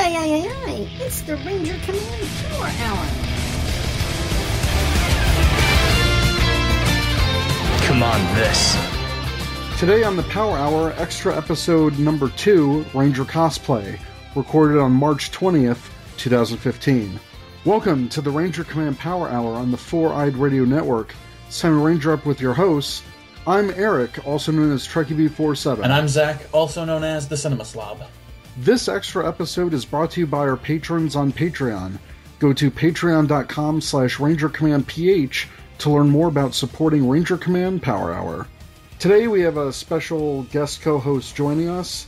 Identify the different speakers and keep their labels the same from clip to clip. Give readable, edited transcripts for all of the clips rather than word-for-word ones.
Speaker 1: Aye. It's the Ranger Command Power Hour.
Speaker 2: Come on, this.
Speaker 3: Today on the Power Hour, extra episode number 2, Ranger Cosplay, recorded on March 20th, 2015. Welcome to the Ranger Command Power Hour on the Four-Eyed Radio Network. It's time to Ranger up with your hosts. I'm Eric, also known as TrekkieV47.
Speaker 4: And I'm Zach, also known as the Cinema Slob.
Speaker 3: This extra episode is brought to you by our patrons on Patreon. Go to patreon.com/RangerCommandPH to learn more about supporting Ranger Command Power Hour. Today we have a special guest co-host joining us,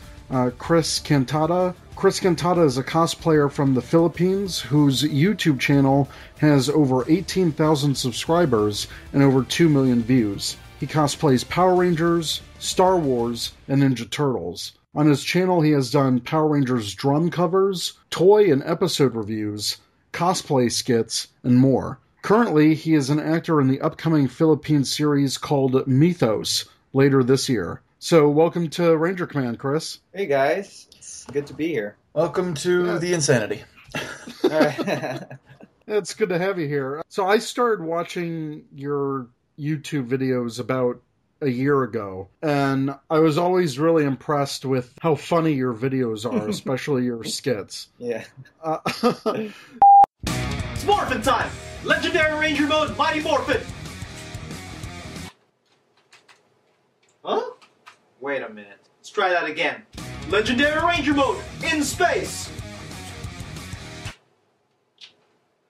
Speaker 3: Chris Cantada. Chris Cantada is a cosplayer from the Philippines whose YouTube channel has over 18,000 subscribers and over 2 million views. He cosplays Power Rangers, Star Wars, and Ninja Turtles. On his channel, he has done Power Rangers drum covers, toy and episode reviews, cosplay skits, and more. Currently, he is an actor in the upcoming Philippine series called Mythos later this year. So, welcome to Ranger Command, Chris.
Speaker 5: Hey guys, it's good to be here.
Speaker 4: Welcome to the insanity.
Speaker 5: All right.
Speaker 3: It's good to have you here. So, I started watching your YouTube videos about a year ago, and I was always really impressed with how funny your videos are, especially your skits.
Speaker 5: Yeah.
Speaker 6: It's Morphin time! Legendary Ranger mode, Mighty Morphin! Huh? Wait a minute. Let's try that again. Legendary Ranger mode, in space!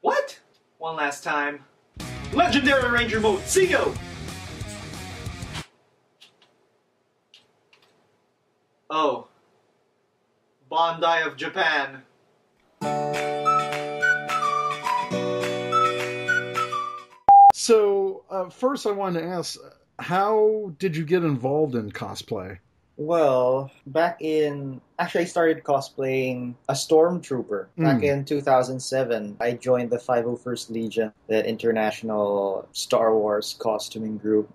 Speaker 6: What? One last time. Legendary Ranger mode, CO! Oh. Bondi of Japan.
Speaker 3: So, first I wanted to ask, how did you get involved in cosplay?
Speaker 5: Well, I started cosplaying a stormtrooper back in 2007. I joined the 501st Legion, the international Star Wars costuming group.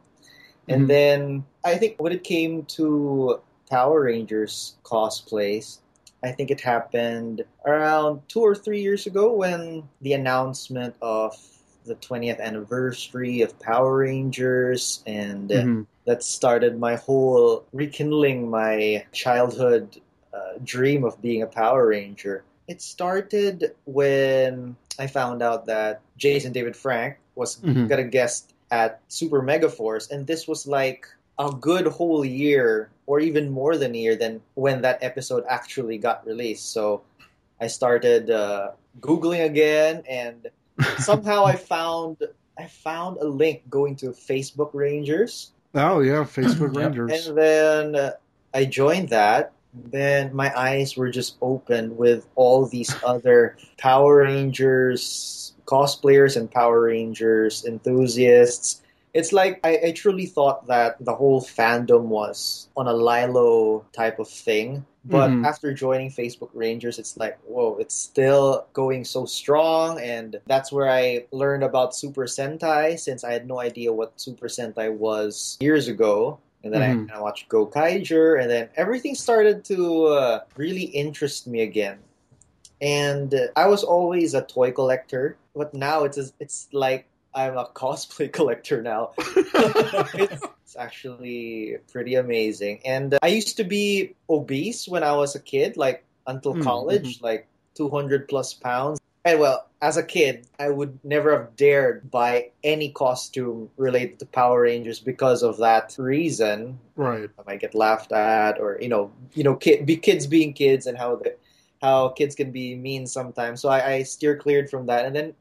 Speaker 5: And then I think when it came to Power Rangers cosplays, I think it happened around 2 or 3 years ago when the announcement of the 20th anniversary of Power Rangers, and that started my whole rekindling my childhood dream of being a Power Ranger. It started when I found out that Jason David Frank was gonna guest at Super Mega Force, and this was like a good whole year, or even more than a year, than when that episode actually got released. So I started Googling again, and somehow I found a link going to Facebook Rangers.
Speaker 3: Oh yeah, Facebook Rangers.
Speaker 5: And then I joined that. Then my eyes were just opened with all these other Power Rangers cosplayers and Power Rangers enthusiasts. It's like I truly thought that the whole fandom was on a Lilo type of thing. But after joining Facebook Rangers, it's like, whoa, it's still going so strong. And that's where I learned about Super Sentai, since I had no idea what Super Sentai was years ago. And then I watched Go Kaiger, and then everything started to really interest me again. And I was always a toy collector, but now it's like I'm a cosplay collector now. It's actually pretty amazing. And I used to be obese when I was a kid, like until college, like 200 plus pounds. And well, as a kid, I would never have dared buy any costume related to Power Rangers because of that reason.
Speaker 3: Right.
Speaker 5: I might get laughed at, or kids being kids, and how kids can be mean sometimes. So I steer cleared from that. And then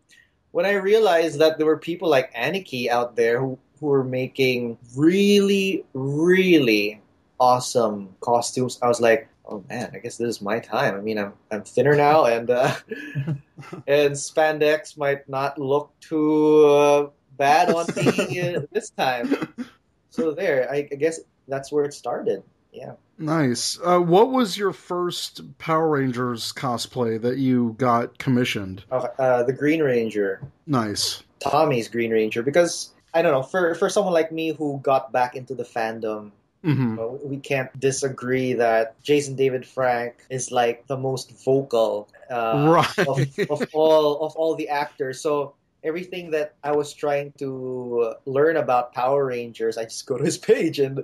Speaker 5: when I realized that there were people like Aniki out there who were making really, really awesome costumes, I was like, oh man, I guess this is my time. I mean, I'm thinner now, and and spandex might not look too bad on me this time. So there, I guess that's where it started. Yeah.
Speaker 3: Nice. What was your first Power Rangers cosplay that you got commissioned?
Speaker 5: The Green Ranger.
Speaker 3: Nice.
Speaker 5: Tommy's Green Ranger, because I don't know, for someone like me who got back into the fandom
Speaker 3: Hmm.
Speaker 5: We can't disagree that Jason David Frank is like the most vocal of
Speaker 3: Right.
Speaker 5: all the actors. So everything that I was trying to learn about Power Rangers, I just go to his page and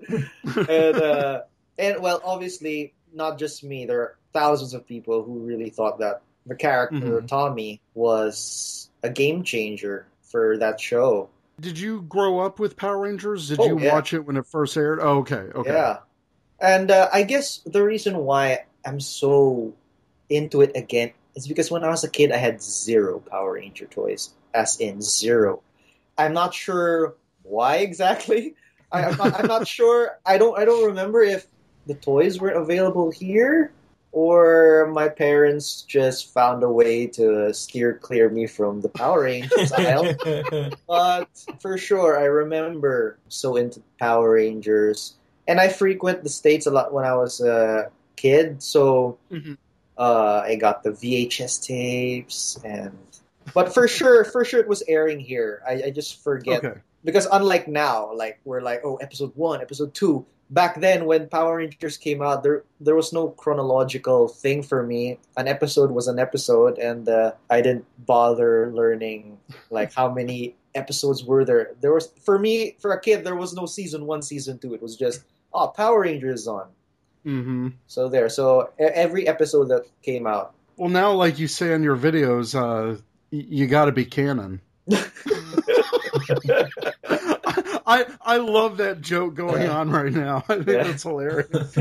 Speaker 5: well, obviously not just me. There are thousands of people who really thought that the character
Speaker 3: Hmm.
Speaker 5: Tommy was a game changer for that show.
Speaker 3: Did you grow up with Power Rangers? Did you
Speaker 5: Oh yeah,
Speaker 3: watch it when it first aired? Oh, okay, okay.
Speaker 5: yeah. And I guess the reason why I'm so into it again is because when I was a kid, I had zero Power Ranger toys, as in zero. I'm not sure why exactly. I'm not sure. I don't remember if the toys were available here or my parents just found a way to steer clear me from the Power Rangers aisle. But for sure, I remember so into Power Rangers, and I frequent the States a lot when I was a kid. So
Speaker 3: Hmm.
Speaker 5: I got the VHS tapes, and but for sure, it was airing here. I just forget
Speaker 3: Okay.
Speaker 5: because unlike now, like we're like, oh, episode one, episode two. Back then, when Power Rangers came out, there was no chronological thing for me. An episode was an episode, and I didn't bother learning like how many episodes were there. There was for me for a kid, there was no season one, season two. It was just oh, Power Rangers is on.
Speaker 3: Hmm.
Speaker 5: So there. So every episode that came out.
Speaker 3: Well, now, like you say in your videos, you got to be canon. I love that joke going on right now. I think
Speaker 5: Yeah.
Speaker 3: that's hilarious.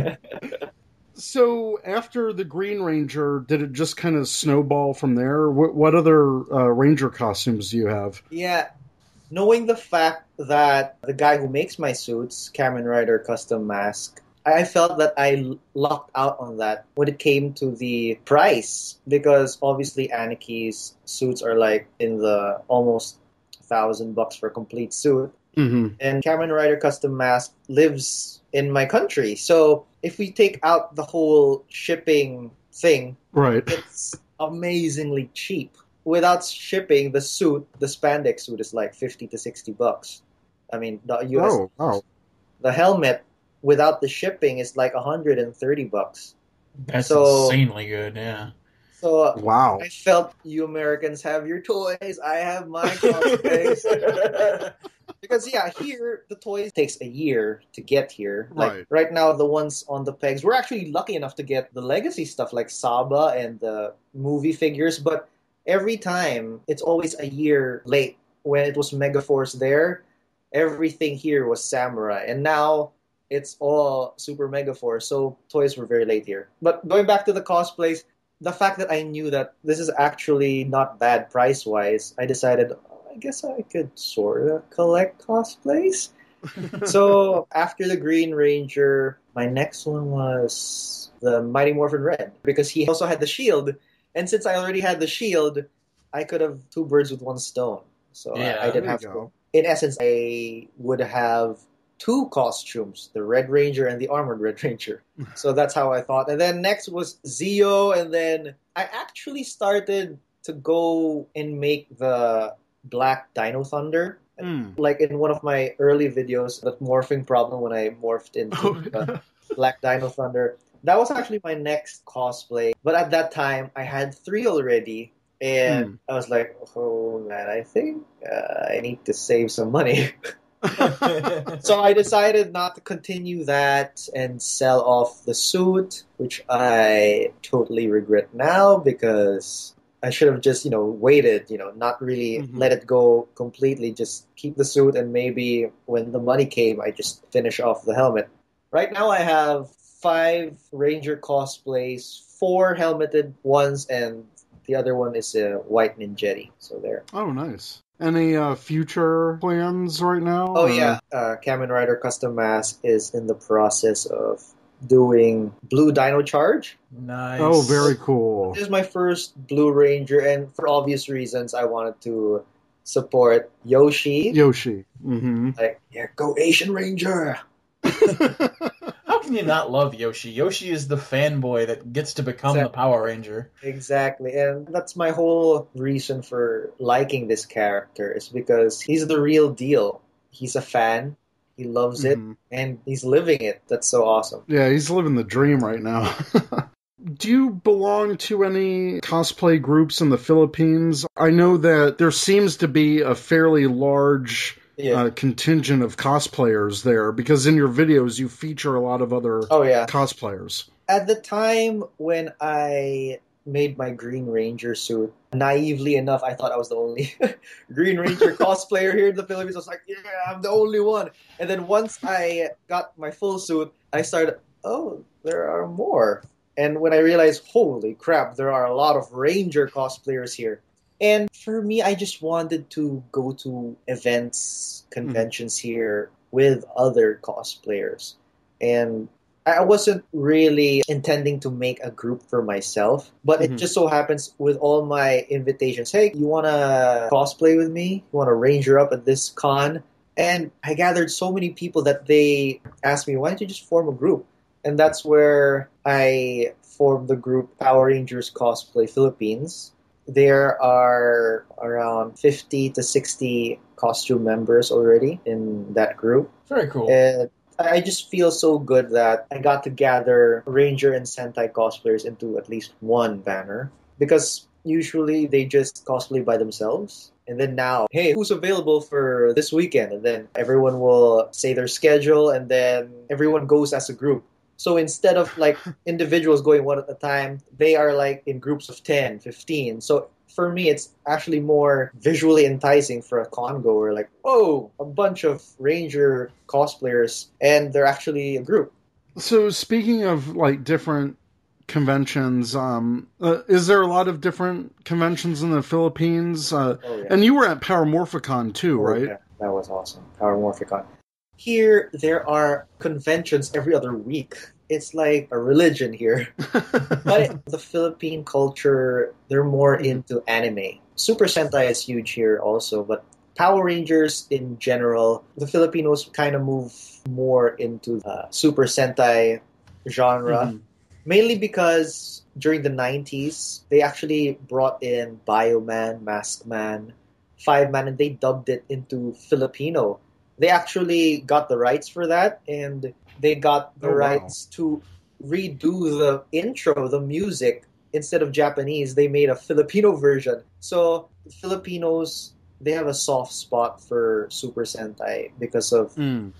Speaker 3: So after the Green Ranger, did it just kind of snowball from there? What other Ranger costumes do you have?
Speaker 5: Yeah, knowing the fact that the guy who makes my suits, Kamen Rider Custom Mask, I felt that I lucked out on that when it came to the price because obviously Aniki's suits are like in the almost $1,000 for a complete suit,
Speaker 3: Hmm.
Speaker 5: and Kamen Rider Custom Mask lives in my country. So if we take out the whole shipping thing,
Speaker 3: Right.
Speaker 5: it's amazingly cheap. Without shipping, the suit, the spandex suit, is like $50 to $60. I mean, the US,
Speaker 3: Oh, wow.
Speaker 5: the helmet without the shipping is like $130.
Speaker 4: That's
Speaker 5: So,
Speaker 4: insanely good, yeah.
Speaker 5: so
Speaker 3: Wow.
Speaker 5: I felt you Americans have your toys. I have my cosplays. Because yeah, here the toys takes a year to get here. Like
Speaker 3: Right.
Speaker 5: right now, the ones on the pegs, we're actually lucky enough to get the legacy stuff like Saba and the movie figures. But every time, it's always a year late. When it was Megaforce there, everything here was Samurai, and now it's all Super Megaforce. So toys were very late here. But going back to the cosplays, the fact that I knew that this is actually not bad price wise, I decided I guess I could sort of collect cosplays. So after the Green Ranger, my next one was the Mighty Morphin Red because he also had the shield, and since I already had the shield, I could have two birds with one stone. So I
Speaker 4: Yeah.
Speaker 5: didn't
Speaker 3: There you
Speaker 5: have to.
Speaker 3: go.
Speaker 5: In essence, I would have two costumes: the Red Ranger and the Armored Red Ranger. So that's how I thought. And then next was Zeo, and then I actually started to go and make the Black Dino Thunder.
Speaker 3: Mm.
Speaker 5: Like in one of my early videos, that morphing problem when I morphed into
Speaker 3: Oh,
Speaker 5: Black Dino Thunder. That was actually my next cosplay. But at that time, I had three already. And
Speaker 3: Mm.
Speaker 5: I was like, oh man, I think I need to save some money. So I decided not to continue that and sell off the suit, which I totally regret now because I should have just, waited, not really
Speaker 3: Mhm.
Speaker 5: let it go completely, just keep the suit and maybe when the money came, I just finish off the helmet. Right now I have 5 Ranger cosplays, 4 helmeted ones, and the other one is a white Ninjetti. So there.
Speaker 3: Oh, nice. Any future plans right now?
Speaker 5: Oh
Speaker 3: or-
Speaker 5: yeah, Kamen Rider Custom Mask is in the process of doing Blue Dino Charge.
Speaker 4: Nice.
Speaker 3: Oh, very cool.
Speaker 5: This is my first Blue Ranger, and for obvious reasons, I wanted to support Yoshi.
Speaker 3: Yoshi. Mm-hmm.
Speaker 5: Like, yeah, go Asian Ranger.
Speaker 4: How can you not love Yoshi? Yoshi is the fanboy that gets to become the Power Ranger.
Speaker 5: Exactly, and that's my whole reason for liking this character is because he's the real deal. He's a fan. He loves it, and he's living it. That's so awesome.
Speaker 3: Yeah, he's living the dream right now. Do you belong to any cosplay groups in the Philippines? I know that there seems to be a fairly large contingent of cosplayers there, because in your videos you feature a lot of other cosplayers.
Speaker 5: At the time when I made my Green Ranger suit, naively enough, I thought I was the only Green Ranger cosplayer here in the Philippines. I was like, yeah, I'm the only one. And then once I got my full suit, I started, oh, there are more. And when I realized, holy crap, there are a lot of Ranger cosplayers here. And for me, I just wanted to go to events, conventions here with other cosplayers. And I wasn't really intending to make a group for myself, but it just so happens with all my invitations, hey, you want to cosplay with me? You want to Ranger up at this con? And I gathered so many people that they asked me, why don't you just form a group? And that's where I formed the group Power Rangers Cosplay Philippines. There are around 50 to 60 costume members already in that group.
Speaker 4: Very cool.
Speaker 5: And I just feel so good that I got to gather Ranger and Sentai cosplayers into at least one banner. Because usually they just cosplay by themselves. And then now, hey, who's available for this weekend? And then everyone will say their schedule, and then everyone goes as a group. So instead of like individuals going one at a time, they are like in groups of 10, 15. So for me, it's actually more visually enticing for a con goer. Like, whoa, a bunch of Ranger cosplayers, and they're actually a group.
Speaker 3: So speaking of like different conventions, is there a lot of different conventions in the Philippines? And you were at Powermorphicon too, right?
Speaker 5: Yeah, that was awesome. Powermorphicon. Here, there are conventions every other week. It's like a religion here. But the Philippine culture, they're more into anime. Super Sentai is huge here also, but Power Rangers in general, the Filipinos kind of move more into the Super Sentai genre. Mainly because during the 90s, they actually brought in Bioman, Maskman, Fiveman, and they dubbed it into Filipino. They actually got the rights for that, and they got the rights to redo the intro, the music. Instead of Japanese, they made a Filipino version. So Filipinos, they have a soft spot for Super Sentai because of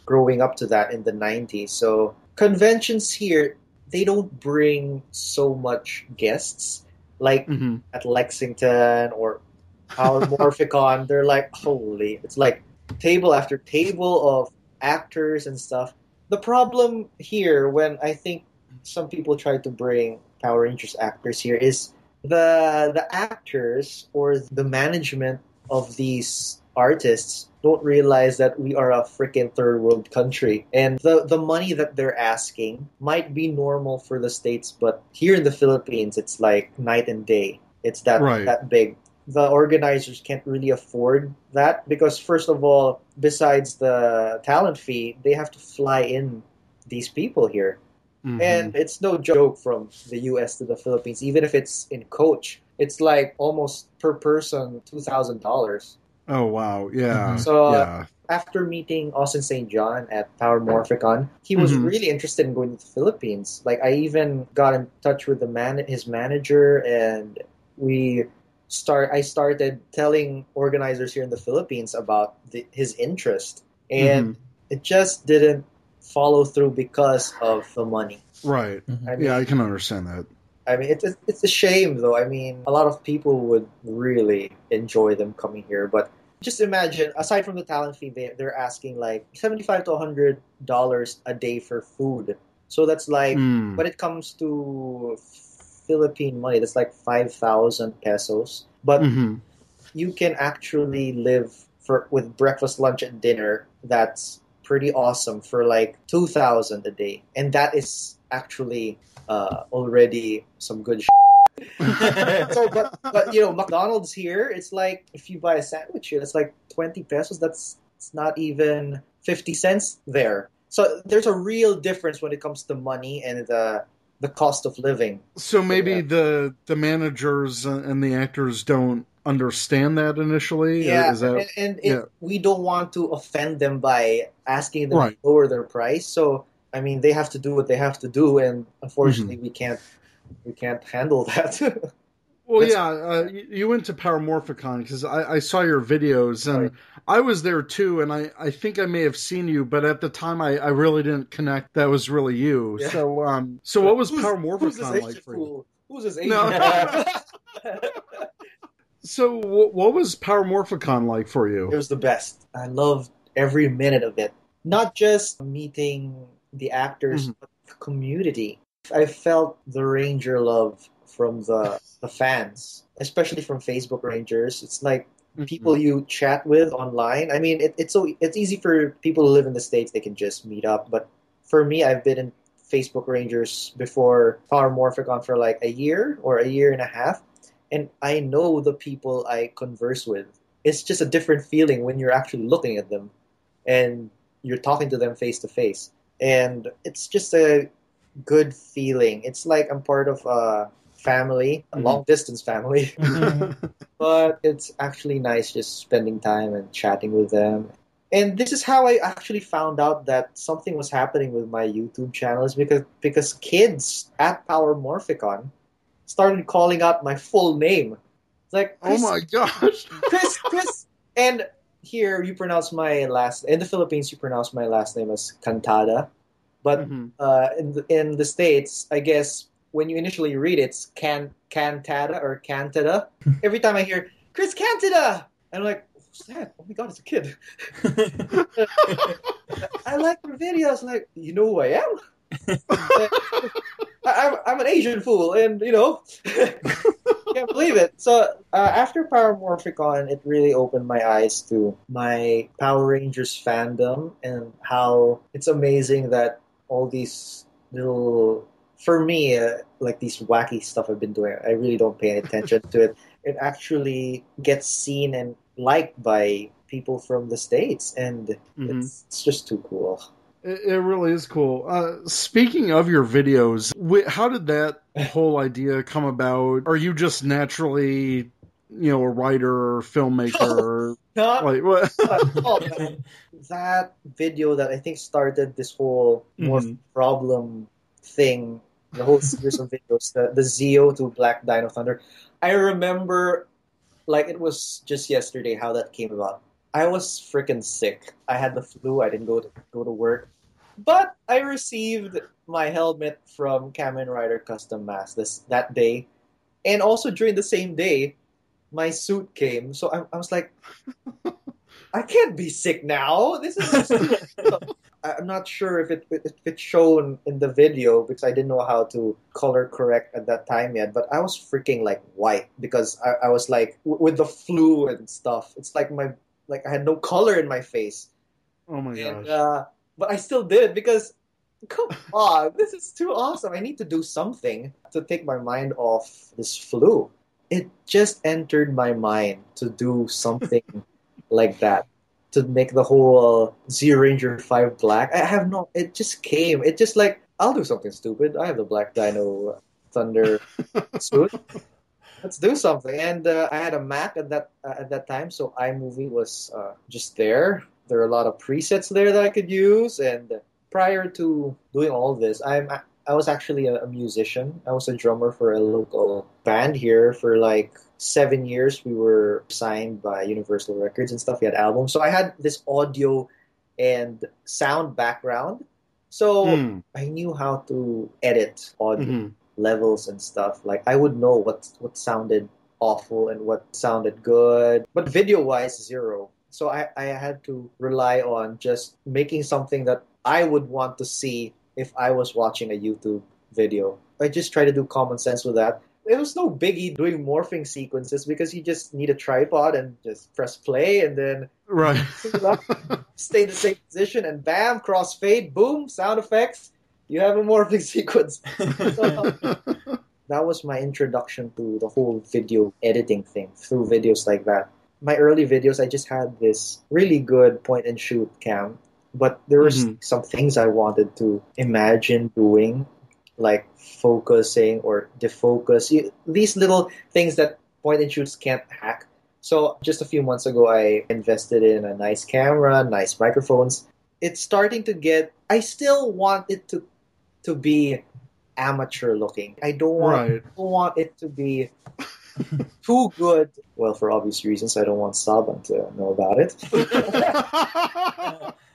Speaker 5: growing up to that in the 90s. So conventions here, they don't bring so much guests like at Lexington or Powermorphicon. They're like, holy, it's like table after table of actors and stuff. The problem here, when I think some people try to bring Power Rangers actors here, is the actors or the management of these artists don't realize that we are a freaking third world country, and the money that they're asking might be normal for the States, but here in the Philippines it's like night and day. It's that big. The organizers can't really afford that because, first of all, besides the talent fee, they have to fly in these people here. And it's no joke from the US to the Philippines. Even if it's in coach, it's like almost per person $2,000.
Speaker 3: Oh, wow. Yeah.
Speaker 5: So after meeting Austin St. John at Powermorphicon, he was really interested in going to the Philippines. Like, I even got in touch with his manager, and I started telling organizers here in the Philippines about his interest, and it just didn't follow through because of the money.
Speaker 3: Right. I mean, I can understand that.
Speaker 5: I mean, it's a shame, though. I mean, a lot of people would really enjoy them coming here, but just imagine, aside from the talent fee, they're asking like $75 to $100 a day for food. So that's like, when it comes to Philippine money, that's like 5,000 pesos. But you can actually live with breakfast, lunch, and dinner. That's pretty awesome for like 2,000 a day, and that is actually already some good. So, but you know, McDonald's here, it's like if you buy a sandwich here, it's like 20 pesos. It's not even 50 cents there. So there's a real difference when it comes to money and the cost of living.
Speaker 3: So maybe the managers and the actors don't understand that initially.
Speaker 5: Yeah,
Speaker 3: Is that
Speaker 5: we don't want to offend them by asking them
Speaker 3: Right.
Speaker 5: to lower their price. So I mean, they have to do what they have to do, and unfortunately,
Speaker 3: Mm-hmm.
Speaker 5: we can't handle that.
Speaker 3: Well,
Speaker 5: That's-
Speaker 3: yeah, you went to Powermorphicon because I saw your videos and I was there too, and I think I may have seen you, but at the time I really didn't connect that was really you.
Speaker 5: Yeah.
Speaker 3: So what was
Speaker 5: who's this
Speaker 3: Powermorphicon
Speaker 5: Asian
Speaker 3: like for you?
Speaker 5: fool? Who's this Asian?
Speaker 3: No. So what was Powermorphicon like for
Speaker 5: It
Speaker 3: you?
Speaker 5: was the best. I loved every minute of it. Not just meeting the actors,
Speaker 3: Mhm.
Speaker 5: but the community. I felt the Ranger love from the fans, especially from Facebook Rangers. It's like people you chat with online. I mean, it's easy for people who live in the States, they can just meet up. But for me, I've been in Facebook Rangers before Powermorphicon for like a year or a year and a half, and I know the people I converse with. It's just a different feeling when you're actually looking at them and you're talking to them face to face. And it's just a good feeling. It's like I'm part of a family, a long distance family. But it's actually nice just spending time and chatting with them. And this is how I actually found out that something was happening with my YouTube channel is because kids at Powermorphicon started calling out my full name. It's like
Speaker 3: Oh my gosh.
Speaker 5: Chris, and here you pronounce my last. In the Philippines, you pronounce my last name as Cantada, but in the States, I guess when you initially read it, it's Cantada or Cantada. Every time I hear Chris Cantada, I'm like, who's that? Oh my god, it's a kid. I like your videos. Like, you know who I am? I'm an Asian fool, and can't believe it. So after Powermorphicon, it really opened my eyes to my Power Rangers fandom and how it's amazing that all these little, for me, like these wacky stuff I've been doing, I really don't pay any attention to it. It actually gets seen and liked by people from the States, and it's just too cool.
Speaker 3: It really is cool. Speaking of your videos, how did that whole idea come about? Are you just naturally, a writer or filmmaker?
Speaker 5: Not
Speaker 3: Like what?
Speaker 5: That video that I think started this whole more problem thing, the whole series of videos, the Zeo to Black Dino Thunder. I remember like it was just yesterday how that came about. I was freaking sick. I had the flu. I didn't go to work. But I received my helmet from Kamen Rider Custom Mass that day. And also during the same day, my suit came. So I was like, I can't be sick now. This is I'm not sure if it's shown in the video because I didn't know how to color correct at that time yet. But I was freaking like white because I was like with the flu and stuff. It's like I had no color in my face.
Speaker 3: Oh my gosh.
Speaker 5: And, but I still did it because, come on, this is too awesome. I need to do something to take my mind off this flu. It just entered my mind to do something like that, to make the whole Zero Ranger 5 black. It just came. It just like, I'll do something stupid. I have the Black Dino Thunder suit. Let's do something. And I had a Mac at that time, so iMovie was just there. There are a lot of presets there that I could use. And prior to doing all this, I was actually a musician. I was a drummer for a local band here for like 7 years. We were signed by Universal Records and stuff. We had albums. So I had this audio and sound background. So I knew how to edit audio levels and stuff. Like I would know what sounded awful and what sounded good. But video-wise, zero. So I had to rely on just making something that I would want to see if I was watching a YouTube video. I just try to do common sense with that. It was no biggie doing morphing sequences because you just need a tripod and just press play and then stay in the same position and bam, crossfade, boom, sound effects. You have a morphing sequence. That was my introduction to the whole video editing thing through videos like that. My early videos, I just had this really good point and shoot cam, but there were some things I wanted to imagine doing, like focusing or defocus. These little things that point and shoots can't hack. So just a few months ago, I invested in a nice camera, nice microphones. It's starting to get. I still want it to be amateur looking. I don't want it to be too good. Well, for obvious reasons, I don't want Saban to know about it.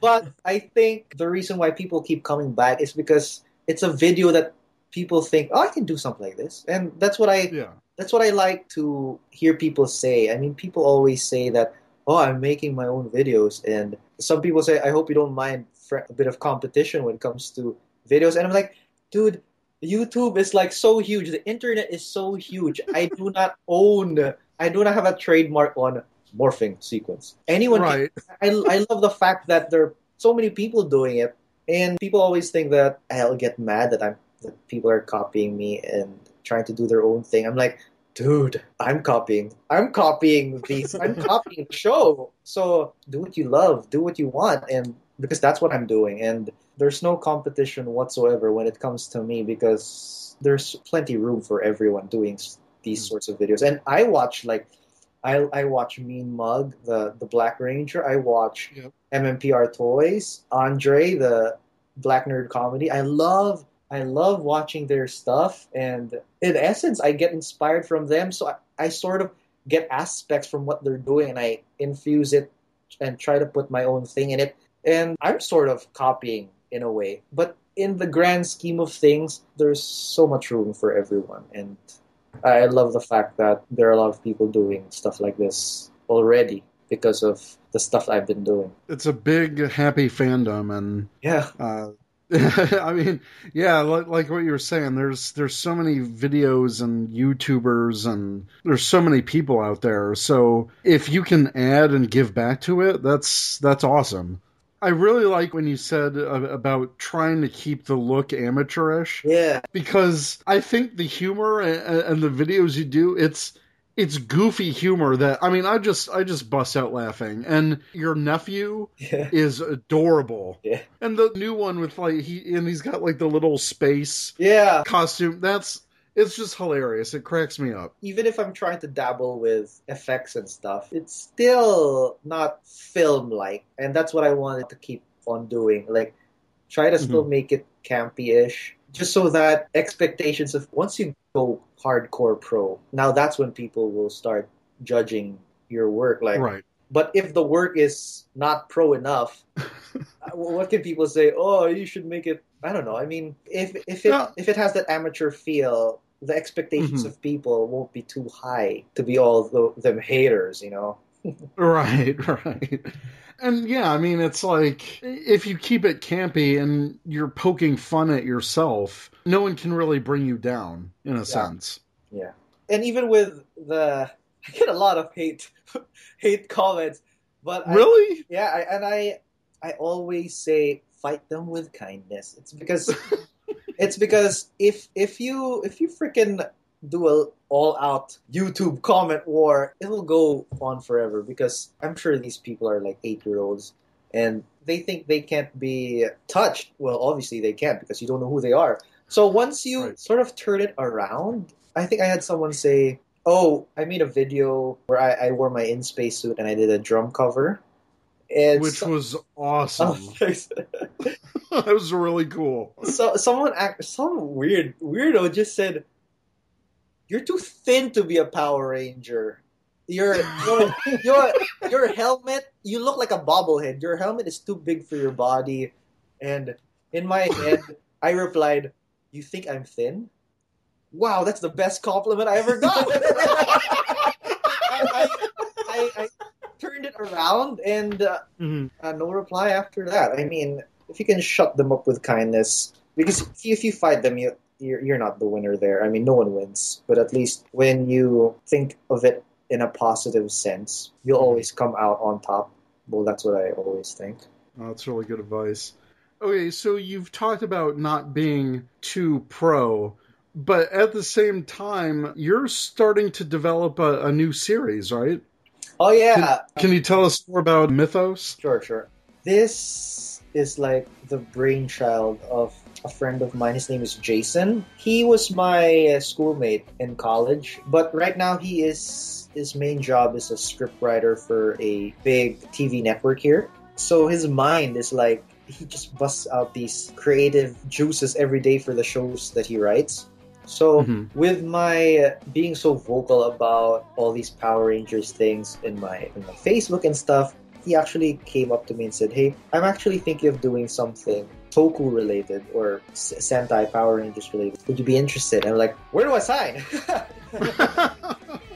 Speaker 5: But I think the reason why people keep coming back is because it's a video that people think, oh, I can do something like this, and that's what I like to hear people say. I mean, people always say that, oh, I'm making my own videos, and some people say, I hope you don't mind a bit of competition when it comes to videos, and I'm like, dude, YouTube is like so huge. The internet is so huge. I do not have a trademark on morphing sequence. Anyone
Speaker 3: Right.
Speaker 5: I love the fact that there are so many people doing it, and people always think that I'll get mad that people are copying me and trying to do their own thing. I'm like, dude, I'm copying these. I'm copying the show. So do what you love, do what you want, and because that's what I'm doing. And there's no competition whatsoever when it comes to me because there's plenty room for everyone doing these sorts of videos. And I watch I watch Mean Mug, the Black Ranger. I watch MMPR Toys, Andre, the Black Nerd Comedy. I love watching their stuff, and in essence, I get inspired from them. So I sort of get aspects from what they're doing, and I infuse it and try to put my own thing in it. And I'm sort of copying in a way. But in the grand scheme of things, there's so much room for everyone. And I love the fact that there are a lot of people doing stuff like this already because of the stuff I've been doing.
Speaker 3: It's a big, happy fandom, and
Speaker 5: yeah.
Speaker 3: I mean, yeah, like what you were saying, there's so many videos and YouTubers, and there's so many people out there. So if you can add and give back to it, that's awesome. I really like when you said about trying to keep the look amateurish.
Speaker 5: Yeah.
Speaker 3: Because I think the humor and the videos you do, it's goofy humor that, I mean, I just bust out laughing. And your nephew is adorable.
Speaker 5: Yeah.
Speaker 3: And the new one with he's got like the little space costume. It's just hilarious. It cracks me up.
Speaker 5: Even if I'm trying to dabble with effects and stuff, it's still not film-like. And that's what I wanted to keep on doing. Like, try to still make it campy-ish. Just so that expectations of once you go hardcore pro, now that's when people will start judging your work. Like,
Speaker 3: right.
Speaker 5: But if the work is not pro enough, what can people say? Oh, you should make it. I don't know. I mean, if it has that amateur feel, the expectations of people won't be too high to be all them haters, you know?
Speaker 3: Right. And yeah, I mean, it's like, if you keep it campy and you're poking fun at yourself, no one can really bring you down, in a sense.
Speaker 5: Yeah. And even with I get a lot of hate comments, but
Speaker 3: really?
Speaker 5: I always say, fight them with kindness. It's because if you freaking do a all-out YouTube comment war, it'll go on forever, because I'm sure these people are like 8-year-olds and they think they can't be touched. Well, obviously they can't, because you don't know who they are. So once you sort of turn it around, I think I had someone say, oh, I made a video where I wore my in-space suit and I did a drum cover.
Speaker 3: Which was awesome. That was really cool.
Speaker 5: So some weirdo just said, "You're too thin to be a Power Ranger. Your helmet, you look like a bobblehead. Your helmet is too big for your body." And in my head, I replied, "You think I'm thin? Wow, that's the best compliment I ever got." I turned it around, and no reply after that. I mean, if you can shut them up with kindness, because if you fight them, you're not the winner there. I mean, no one wins, but at least when you think of it in a positive sense, you'll always come out on top. Well, that's what I always think.
Speaker 3: Oh, that's really good advice. Okay, so you've talked about not being too pro, but at the same time, you're starting to develop a new series, right?
Speaker 5: Oh, yeah.
Speaker 3: Can you tell us more about Mythos?
Speaker 5: Sure. This is like the brainchild of a friend of mine. His name is Jason. He was my schoolmate in college, but right now his main job is a scriptwriter for a big TV network here. So his mind is like, he just busts out these creative juices every day for the shows that he writes. So with my being so vocal about all these Power Rangers things in my Facebook and stuff, he actually came up to me and said, "Hey, I'm actually thinking of doing something Toku related or Sentai Power Rangers related. Would you be interested?" And I'm like, "Where do I sign?"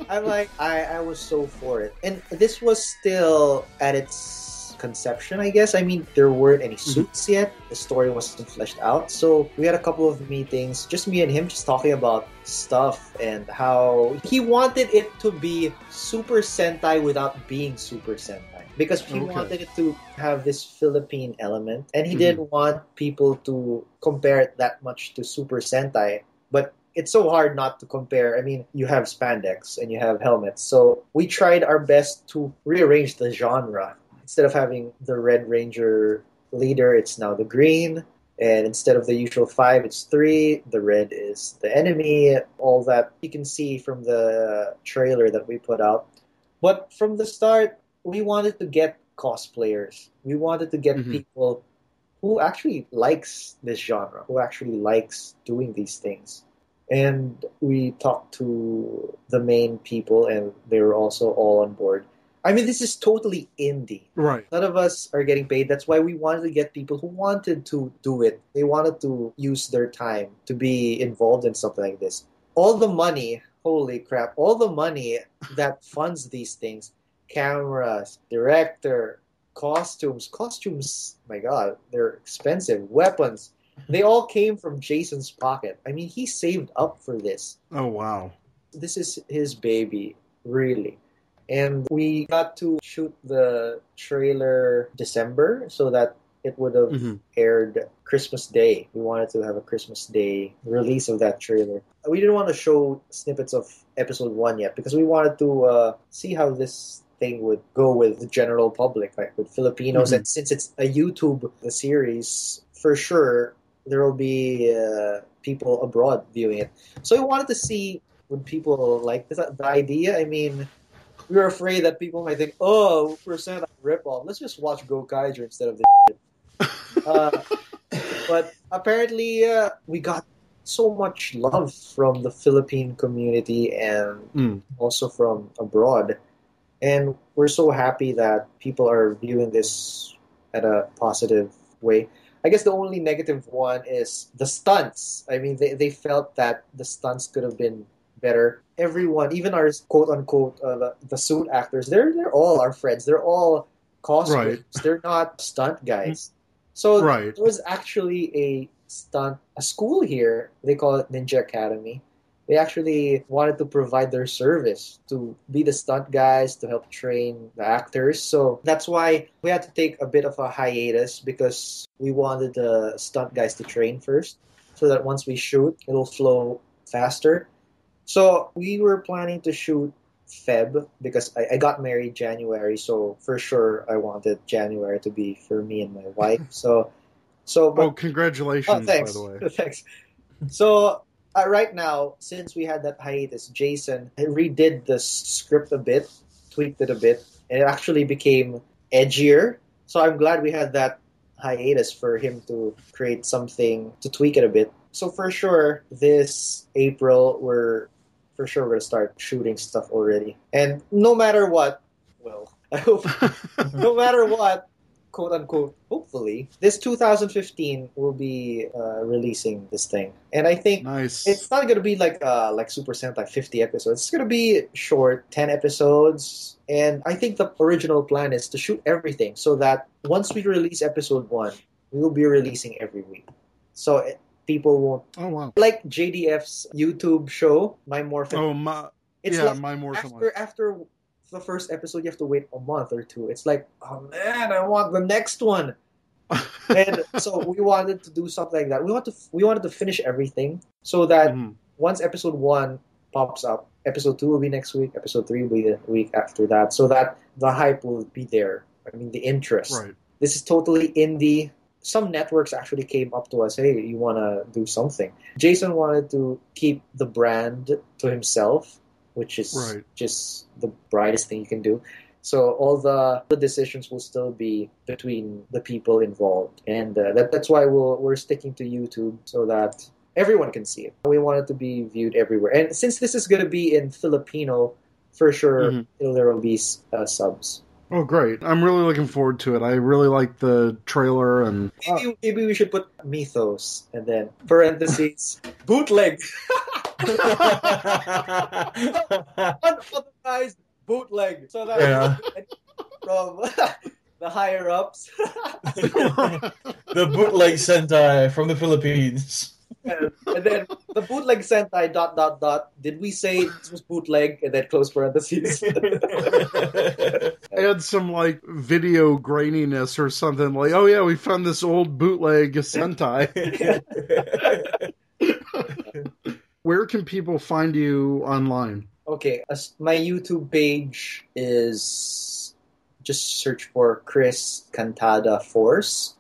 Speaker 5: I'm like, I was so for it. And this was still at its conception, I guess. I mean, there weren't any suits yet. The story wasn't fleshed out. So we had a couple of meetings, just me and him, just talking about stuff and how he wanted it to be Super Sentai without being Super Sentai. Because he wanted it to have this Philippine element. And he didn't want people to compare it that much to Super Sentai. But it's so hard not to compare. I mean, you have spandex and you have helmets. So we tried our best to rearrange the genre. Instead of having the Red Ranger leader, it's now the green. And instead of the usual 5, it's 3. The red is the enemy. All that you can see from the trailer that we put out. But from the start, we wanted to get cosplayers. We wanted to get people who actually likes this genre, who actually likes doing these things. And we talked to the main people, and they were also all on board. I mean, this is totally indie.
Speaker 3: Right.
Speaker 5: None of us are getting paid. That's why we wanted to get people who wanted to do it. They wanted to use their time to be involved in something like this. All the money, holy crap, all the money that funds these things, cameras, director, costumes, my God, they're expensive. Weapons, they all came from Jason's pocket. I mean, he saved up for this.
Speaker 3: Oh, wow.
Speaker 5: This is his baby, really. And we got to shoot the trailer December so that it would have aired Christmas Day. We wanted to have a Christmas Day release of that trailer. We didn't want to show snippets of episode 1 yet because we wanted to see how this thing would go with the general public, like with Filipinos. And since it's a YouTube series, for sure there will be people abroad viewing it. So we wanted to see would people like the idea. I mean, we were afraid that people might think, "Oh, percent a ripoff. Let's just watch Go Kaiser instead of this shit." But apparently, we got so much love from the Philippine community and also from abroad. And we're so happy that people are viewing this at a positive way. I guess the only negative one is the stunts. I mean, they felt that the stunts could have been better. Everyone, even our quote-unquote the suit actors, they're all our friends. They're all cosplayers. Right. They're not stunt guys. So there was actually a school here. They call it Ninja Academy. They actually wanted to provide their service to be the stunt guys, to help train the actors. So that's why we had to take a bit of a hiatus because we wanted the stunt guys to train first so that once we shoot, it'll flow faster. So we were planning to shoot Feb because I got married January. So for sure, I wanted January to be for me and my wife. But,
Speaker 3: congratulations,
Speaker 5: thanks.
Speaker 3: by the way.
Speaker 5: Thanks. So right now, since we had that hiatus, Jason redid the script a bit, tweaked it a bit, and it actually became edgier. So I'm glad we had that hiatus for him to create something, to tweak it a bit. So for sure, this April, we're going to start shooting stuff already. And no matter what, I hope, no matter what, quote unquote, hopefully, this 2015 will be releasing this thing. And I think it's not going to be like Super Sentai 50 episodes. It's going to be short, 10 episodes. And I think the original plan is to shoot everything so that once we release episode 1, we will be releasing every week. So people won't...
Speaker 3: Oh, wow.
Speaker 5: Like JDF's YouTube show, Mythos. After the first episode, you have to wait a month or 2. It's like, oh man, I want the next one. And so we wanted to do something like that. We wanted to finish everything so that once episode 1 pops up, episode 2 will be next week, episode 3 will be the week after that, so that the hype will be there. I mean, the interest.
Speaker 3: Right.
Speaker 5: This is totally indie. some networks actually came up to us, hey, you want to do something. Jason wanted to keep the brand to himself, which is just the brightest thing you can do. So all the decisions will still be between the people involved. And that's why we're sticking to YouTube so that everyone can see it. We want it to be viewed everywhere. And since this is going to be in Filipino, for sure there will be subs.
Speaker 3: Oh, great. I'm really looking forward to it. I really like the trailer. And
Speaker 5: maybe we should put Mythos and then parentheses, bootleg. Unauthorized bootleg. So that from the higher ups.
Speaker 4: The bootleg Sentai from the Philippines.
Speaker 5: And then the bootleg Sentai ... Did we say this was bootleg and then close parentheses?
Speaker 3: Add some like video graininess or something like, oh yeah, we found this old bootleg Sentai. Where can people find you online?
Speaker 5: Okay, my YouTube page is just search for Chris Cantada Force.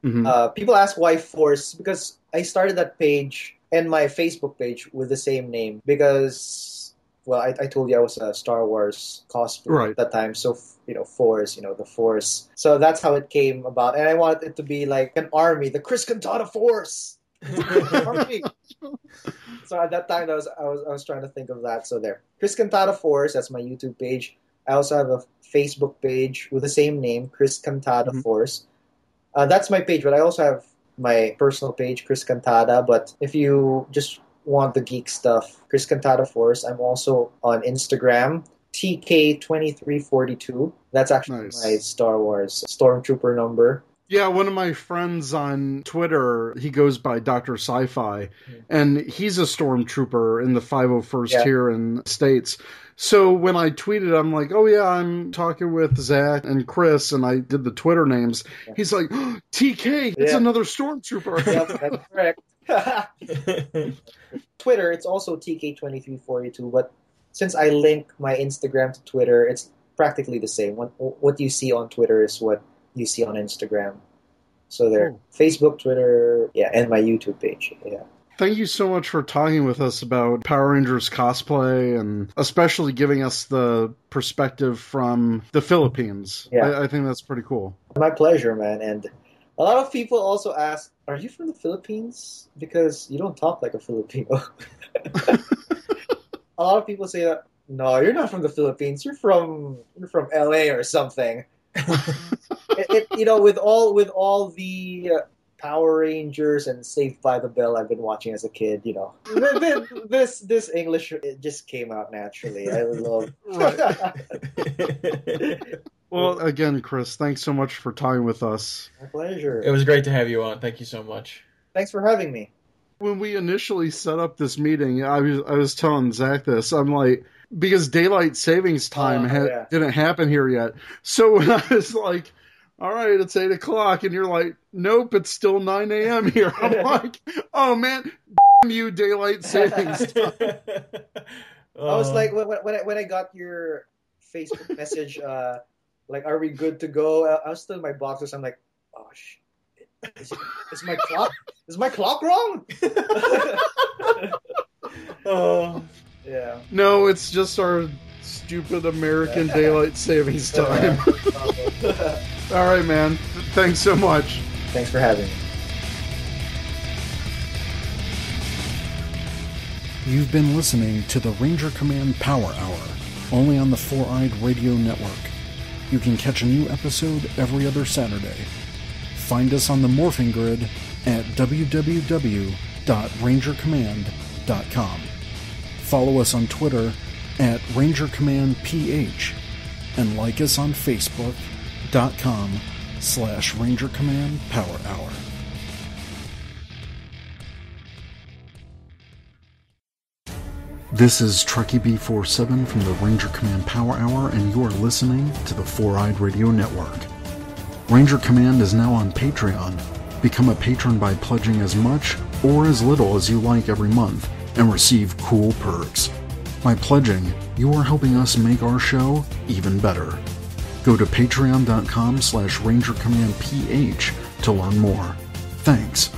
Speaker 5: People ask why Force, because I started that page and my Facebook page with the same name because, well, I told you I was a Star Wars cosplayer at that time, so, Force, the Force. So that's how it came about, and I wanted it to be like an army, the Chris Cantada Force! Army! So at that time, I was trying to think of that, so there. Chris Cantada Force, that's my YouTube page. I also have a Facebook page with the same name, Chris Cantada Force. That's my page, but I also have my personal page, Chris Cantada. But if you just want the geek stuff, Chris Cantada Force. I'm also on Instagram, TK2342. That's actually my Star Wars Stormtrooper number.
Speaker 3: Yeah, one of my friends on Twitter, he goes by Dr. Sci-Fi, and he's a Stormtrooper in the 501st here in the States. So when I tweeted, I'm like, oh yeah, I'm talking with Zach and Chris, and I did the Twitter names. He's like, oh, TK, it's another Stormtrooper.
Speaker 5: Yep, that's correct. Twitter, it's also TK2342, but since I link my Instagram to Twitter, it's practically the same. What you see on Twitter is what you see on Instagram. So there, Facebook, Twitter, and my YouTube page. Yeah.
Speaker 3: Thank you so much for talking with us about Power Rangers cosplay and especially giving us the perspective from the Philippines. Yeah. I think that's pretty cool.
Speaker 5: My pleasure, man. And a lot of people also ask, are you from the Philippines? Because you don't talk like a Filipino. A lot of people say that, no, you're not from the Philippines. You're from LA or something. With all the Power Rangers and Saved by the Bell I've been watching as a kid, this English, it just came out naturally. I love.
Speaker 3: Well, again, Chris, thanks so much for talking with us.
Speaker 5: My pleasure.
Speaker 4: It was great to have you on. Thank you so much.
Speaker 5: Thanks for having me.
Speaker 3: When we initially set up this meeting, I was telling Zach this. I'm like, because daylight savings time didn't happen here yet. So when I was like, all right, it's 8 o'clock, and you're like, nope, it's still 9 a.m. here. I'm like, oh man, you daylight savings time.
Speaker 5: I was like, when I got your Facebook message, like, are we good to go? I was still in my boxes. I'm like, oh shit, is my clock? Is my clock wrong? Yeah.
Speaker 3: No, it's just our stupid American daylight savings time. All right, man. Thanks so much.
Speaker 5: Thanks for having me.
Speaker 3: You've been listening to the Ranger Command Power Hour, only on the Four-Eyed Radio Network. You can catch a new episode every other Saturday. Find us on the Morphing Grid at www.rangercommand.com. Follow us on Twitter at RangerCommandPH and like us on Facebook.com/Ranger Command Power Hour. This is Truckee B47 from the Ranger Command Power Hour, and you are listening to the Four-Eyed Radio Network. Ranger Command is now on Patreon. Become a patron by pledging as much or as little as you like every month and receive cool perks. By pledging, you are helping us make our show even better. Go to patreon.com/RangerCommandPH to learn more. Thanks